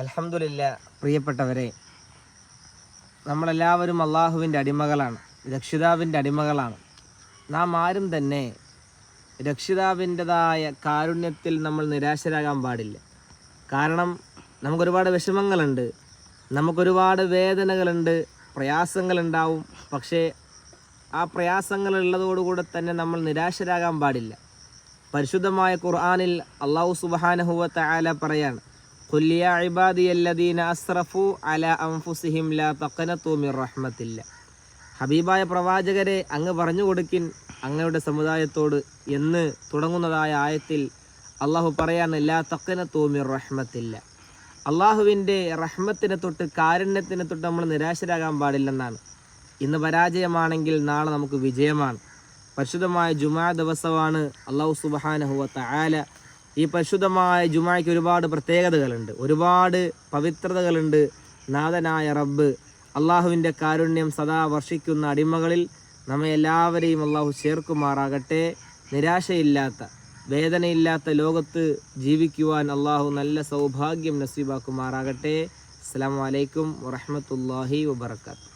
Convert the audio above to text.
അൽഹംദുലില്ലാ. പ്രിയപ്പെട്ടവരെ, നമ്മളെല്ലാവരും അള്ളാഹുവിൻ്റെ അടിമകളാണ്, രക്ഷിതാവിൻ്റെ അടിമകളാണ്. നാം ആരും തന്നെ രക്ഷിതാവിൻ്റെതായ കാരുണ്യത്തിൽ നമ്മൾ നിരാശരാകാൻ പാടില്ല. കാരണം നമുക്കൊരുപാട് വിഷമങ്ങളുണ്ട്, നമുക്കൊരുപാട് വേദനകളുണ്ട്, പ്രയാസങ്ങളുണ്ടാവും. പക്ഷേ ആ പ്രയാസങ്ങളുള്ളതോടുകൂടെ തന്നെ നമ്മൾ നിരാശരാകാൻ പാടില്ല. പരിശുദ്ധമായ ഖുർആനിൽ അല്ലാഹു സുബ്ഹാനഹു വ തആല പറയാണ്, ഖുൽ യാ ഇബാദിയല്ലദീന അസ്റഫു അലാ അൻഫുസിഹിം ലാ തഖ്നതു മിർ റഹ്മത്തില്ലാ. ഹബീബായ പ്രവാചകരെ, അങ്ങ് പറഞ്ഞു കൊടുക്കിൻ അങ്ങയുടെ സമുദായത്തോട് എന്ന് തുടങ്ങുന്നതായ ആയത്തിൽ അള്ളാഹു പറയാണ്, ലാ തഖ്നതു മിർ റഹ്മത്തില്ലാ. അള്ളാഹുവിൻ്റെ റഹ്മത്തിനെ തൊട്ട്, കാരുണ്യത്തിനെ തൊട്ട് നമ്മൾ നിരാശരാകാൻ പാടില്ലെന്നാണ്. ഇന്ന് പരാജയമാണെങ്കിൽ നാളെ നമുക്ക് വിജയമാണ്. പരിശുദ്ധമായ ജുമാ ദിവസമാണ്. അല്ലാഹു സുബ്ഹാനഹു വ തആല ഈ പരിശുദ്ധമായ ജുമായ്ക്ക് ഒരുപാട് പ്രത്യേകതകളുണ്ട്, ഒരുപാട് പവിത്രതകളുണ്ട്. നാഥനായ റബ്ബ് അള്ളാഹുവിൻ്റെ കാരുണ്യം സദാ വർഷിക്കുന്ന അടിമകളിൽ നമ്മെ എല്ലാവരെയും അള്ളാഹു ചേർക്കുമാറാകട്ടെ. നിരാശയില്ലാത്ത, വേദനയില്ലാത്ത ലോകത്ത് ജീവിക്കുവാൻ അള്ളാഹു നല്ല സൗഭാഗ്യം നസീബാക്കുമാറാകട്ടെ. അസ്സലാമു അലൈക്കും വറഹ്മത്തുള്ളാഹി വബറകാതുഹു.